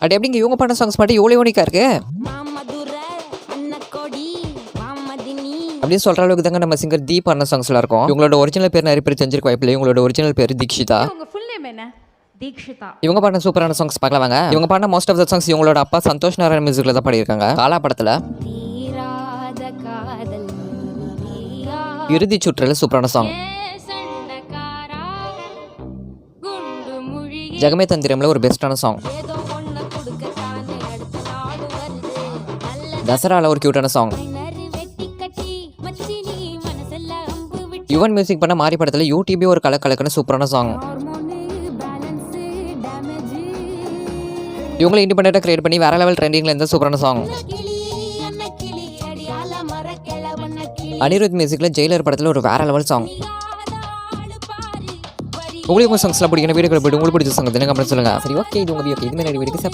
அது எப்படிங்க இவங்க பண்ண சாங்ஸ் மட்டும் இவ்வளோ யூனிக்காக இருக்கு அப்படின்னு சொல்கிற அளவுக்கு தாங்க நம்ம சிங்கர் தீப் பண்ண சாங்ஸ்லாம் இருக்கும். இவங்களோட ஒரிஜினல் பேர் நிறைய பேர் தெரிஞ்சிருக்க வாய்ப்பில்லை. இவங்களோட ஒரிஜினல் பேர் தீக்ஷிதா. இவங்க பாடின சூப்பரான சாங்ஸ் பார்க்கலாம் வாங்க. இவங்க பாடின மோஸ்ட் ஆஃப் த சாங்ஸ் இவங்களோட அப்பா சந்தோஷ் நாராயண் மியூசிக்கில் தான் பாடியிருக்காங்க. காலா படத்தில் இறுதி சுற்றில் சூப்பரான சாங். ஜெகமே தந்திரம்ல ஒரு பெஸ்ட்டான சாங். தசரால ஒரு கியூட்டான சாங். யுவன் மியூசிக் பண்ண மாறி படத்தில் யூடியூபே ஒரு கலக்கலக்குன்னு சூப்பரான சாங். இவங்களை இண்டிபெண்டா கிரியேட் பண்ணி வேற லெவல் ட்ரெண்டிங்ல இருந்த சூப்பரான சாங். அனிருத் மியூசிக்ல ஜெயிலர் படத்தில் ஒரு வேற லெவல் சாங். உங்களுக்கு உங்க சாங்ஸ்லாம் பிடிக்கும் வீடியோக்களை போய்ட்டு உங்களுக்கு பிடிச்ச சாங் கமெண்ட் சொல்லுங்க. சரி ஓகே இது உங்க வீடியோ இது மாதிரி வீடியோக்கு